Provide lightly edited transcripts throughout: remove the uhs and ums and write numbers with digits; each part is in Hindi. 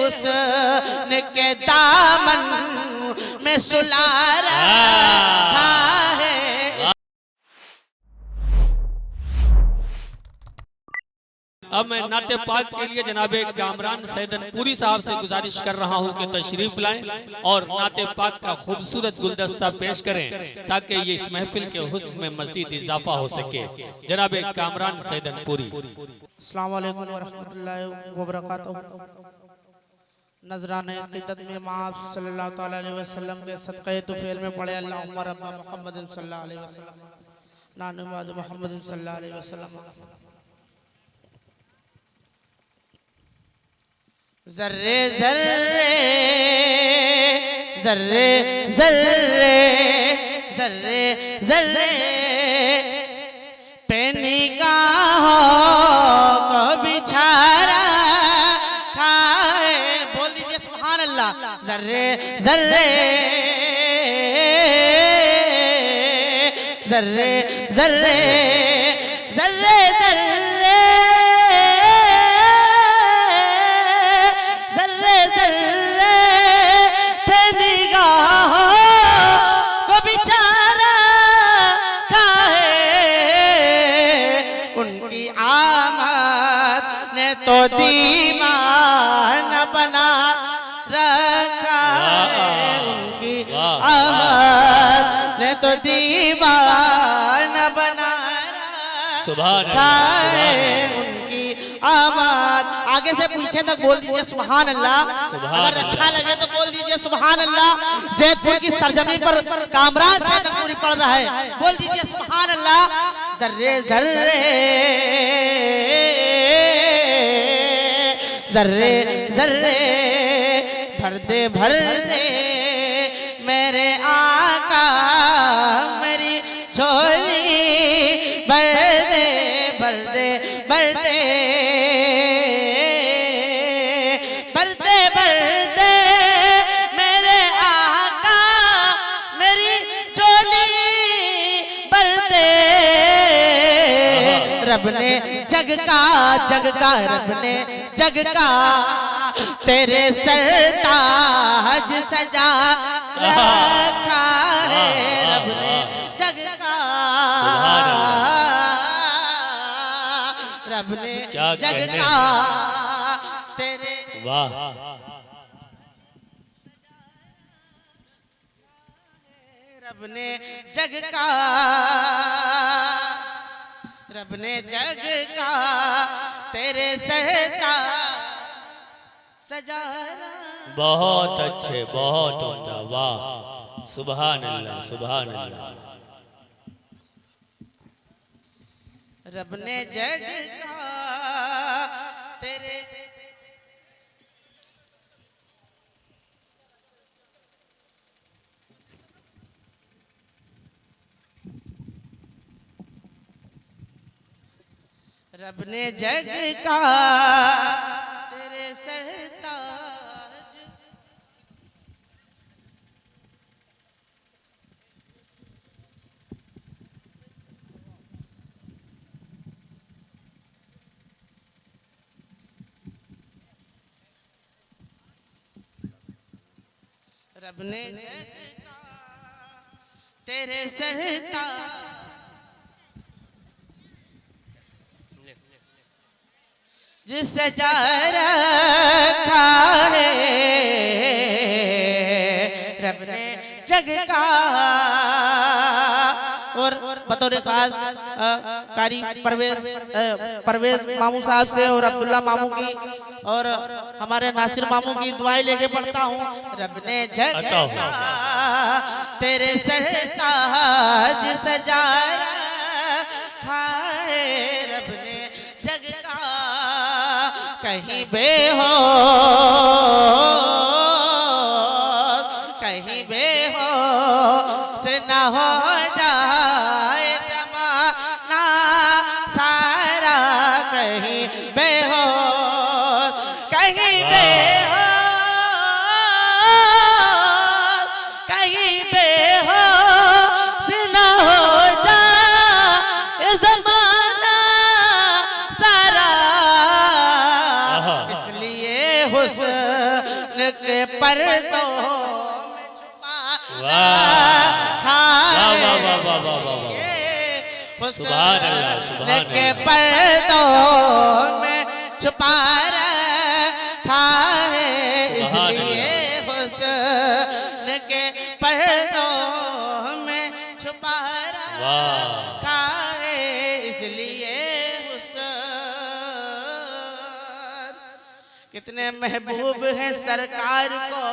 हुस्न के दामन में सुला रखा है। अब मैं नाते पाक के लिए जनाबे कामरान सैदनपुरी साहब से गुजारिश कर रहा हूं कि तशरीफ लाएं और नाते पाक का खूबसूरत गुलदस्ता पेश करें ताकि ये इस महफिल के हुस्न में मजीद इजाफा हो सके। जनाबे कामरान सैदनपुरी। अस्सलाम वालेकुम व रहमतुल्लाहि व बरकातहू। नजराने क़िदत में आप सल्लल्लाहु तआला अलैहि वसल्लम के सदक़े तुफ़ैल में पढ़े अल्लाहुम्मा रब्बा मुहम्मद सल्लल्लाहु अलैहि वसल्लम नानुमाद मुहम्मद सल्लल्लाहु अलैहि वसल्लम। ज़र्रे ज़र्रे ज़र्रे ज़र्रे ज़र्रे ज़र्रे पे निगाहों को बिछारा खाए। बोल दीजिए सुभान अल्लाह। ज़र्रे ज़र्रे ज़र्रे ज़र्रे ज़र्रे ज़र्रे तो दीवाना बना रखा है। उनकी आमद ने तो दीवाना बना रखा है। उनकी आमद आगे से पीछे तक बोल दीजिए सुभान अल्लाह। अगर अच्छा लगे तो बोल दीजिए सुभान अल्लाह। जैदपुर की सरजमी पर कामरान सैदनपुरी पढ़ रहा है, बोल दीजिए सुभान अल्लाह। ज़र्रे ज़र्रे ज़र्रे ज़र्रे भर दे मेरे आका मेरी झोली भर दे भर दे भर दे भर दे भर दे मेरे आका मेरी झोली भर दे। रब ने जग का रब ने जग का तेरे सरताज सजा रखा है। रब ने जग का रब ने जग का तेरे वाह रब ने जग का रब ने जग का तेरे सरता सजा। बहुत अच्छे, बहुत उम्दा, वाह सुभान अल्लाह सुभान अल्लाह। रब ने जग का तेरे रब ने जग का तेरे सरताज रब ने जग का तेरे सरताज जिस सजा रखा है। रब ने जग का और बतौर खास कारी परवेज मामू साहब से और अब्दुल्ला मामू की और हमारे नासिर मामू की दुआएं लेके पढ़ता हूँ। रब ने जग का तेरे सरताज सजा रखा है। रब ने जग का कहीं बेहोश कहीं बेहोश न हो जाए जमाना सारा। कहीं बेहोश कहीं बेहोश कहीं बेहोश न हो जाए जमाना सारा। इसलिए हुस्न पर्दों में छुपा रखा है हुस्न के पर्दों में छुपा रखा है, इसलिए हुस्न के पर्दों में छुपा रखा है, इसलिए हुस्न। कितने महबूब हैं सरकार को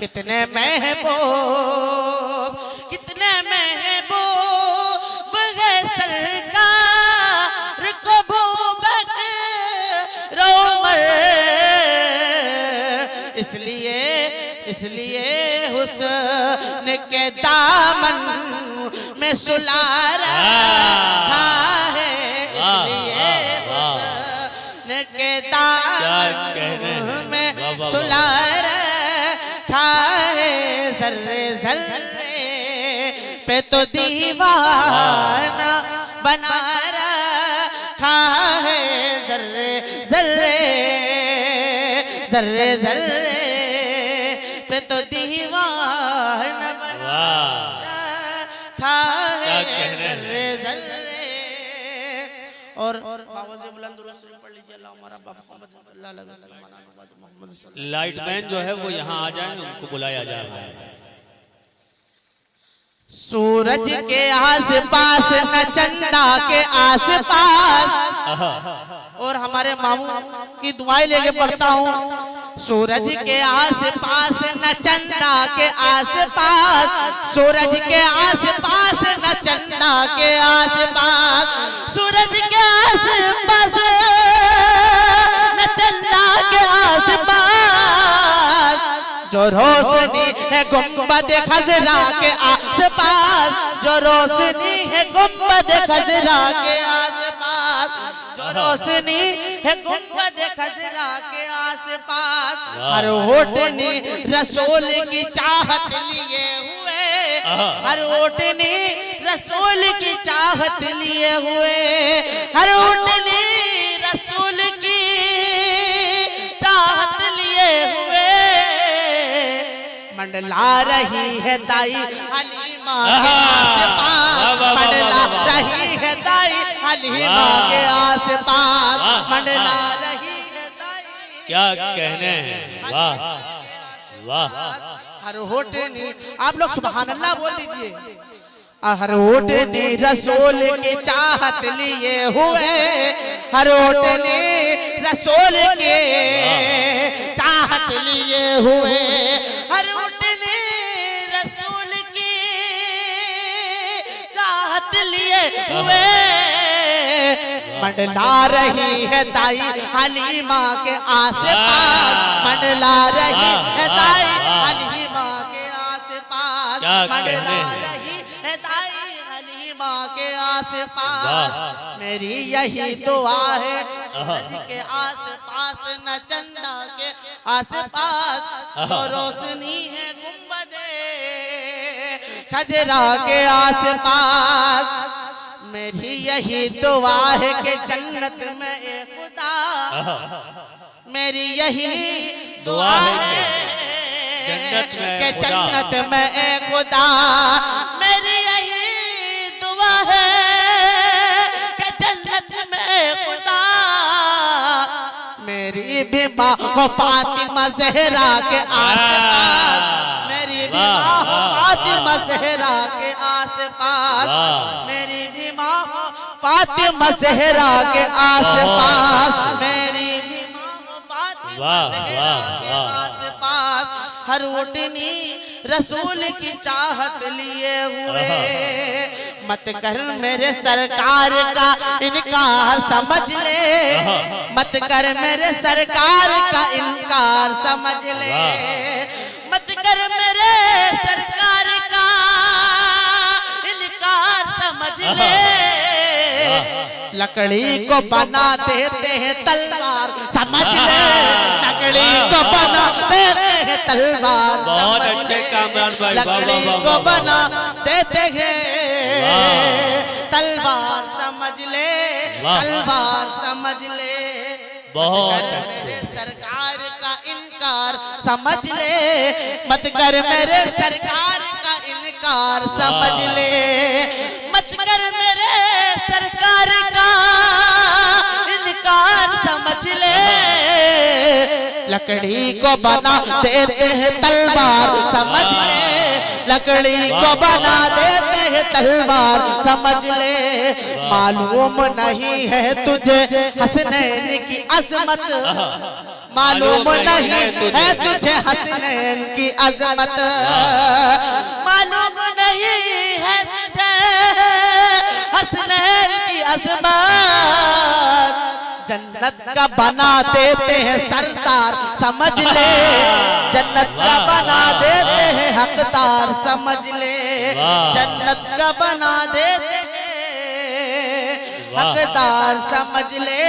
कितने महबूब, कितने महबूब है सरकार को बूबकर उमर, इसलिए हुस्न के दामन में सुला रखा है, इसलिए हुस्न के दामन में सुला रखा है, जर्रे जर्रे पे तो दीवाना बना रखा है, जर्रे जर्रे जर्रे जर्रे पे तो दीवाना बना रखा है, जर्रे जर्रे। और बाबा बुलंद दुरूद पढ़ लीजिए, अल्लाह हमारा बाबा मोहम्मद। लाइटमैन जो है वो यहाँ आ जाए, उनको बुलाया जा रहा है। सूरज के आस पास न चंदा के आस पास, और हमारे मामू की दुआएं लेके पढ़ता हूँ। सूरज के आस पास न चंदा के आस पास, सूरज के आस पास न चंदा के आस पास, सूरज के आस पास न चंदा के आस पास, जो रोशनी है गुंबद खजरा के आस पास, जो रोशनी है गुंबद खजरा के आस पास, जो रोशनी है गुंबद खजरा के आस पास, हर होठनी रसूल की चाहत लिए हुए, हर होठनी रसूल की चाहत लिए हुए, हर होठनी रसूल की चाहत लिए हुए, मंडला रही है दाई हलीमा के आस पास, मंडला रही है दाई हलीमा के आस पास, मंडला रही है दाई। क्या कहने हैं, वाह वाह। हर होठनी, आप लोग सुभान अल्लाह बोल दीजिए। हर होठनी रसूल की चाहत लिए हुए, हर होठनी रसूल के चाहत लिए हुए, हर होठनी रसूल की चाहत लिए हुए, मंडला रही है दाई हलीमा के आस पास, मंडला रही है दाई हलीमा के आस पास, मंडला रही है दाई हलीमा के आस पास। मेरी यही दुआ है सूरज के आस पास न चंदा के आस पास, जो रोशनी है गुंबदे खजरा के आस पास। मेरी यही दुआ है कि जन्नत में ए खुदा, मेरी यही दुआ है कि जन्नत में ए खुदा, मेरी यही दुआ है कि जन्नत में ए खुदा, मेरी भी माँ हो फातिमा ज़हरा के आस पास, मेरी भी माँ हो फातिमा ज़हरा के आस पास, मेरी भी माँ हो फातिमा ज़हरा के आस पास, मेरी भी माँ हो फातिमा ज़हरा के आस पास। हर उठनी रसूल की चाहत लिए हुए, मत कर मेरे सरकार का इनकार समझ ले, मत कर मेरे सरकार का इनकार समझ ले, मत कर मेरे सरकार का इनकार समझ ले। लकड़ी को बना देते हैं तलवार समझ ले, लकड़ी को बना देते हैं तलवार समझ ले, लकड़ी को बना देते हैं तलवार समझ ले, तलवार समझ ले। बहुत अच्छे सरकार का हकदार समझ ले, मत कर मेरे सरकार का इनकार समझ ले, मत कर मेरे सरकार का इनकार समझ ले। लकड़ी को बना देते हैं तलवार समझ ले, लकड़ी को बना देते हैं तलवार समझ ले। मालूम नहीं है तुझे हसनैन की अजमत, मालूम नहीं है तुझे हसनैन की अजमत, मालूम नहीं है तुझे हसनैन की अजमत। जन्नत का बना देते हैं सरदार समझ ले, जन्नत का बना देते हैं हकदार समझ ले, जन्नत का बना देते हैं हकदार समझ ले,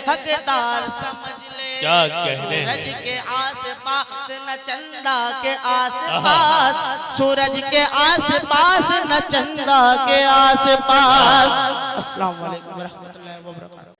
हकदार समझ ले। क्या कहने हैं। सूरज के आसपास न चंदा के आसपास, सूरज के आसपास न चंदा के आसपास। अस्सलाम वालेकुम व रहमतुल्लाहि व बरकातहू।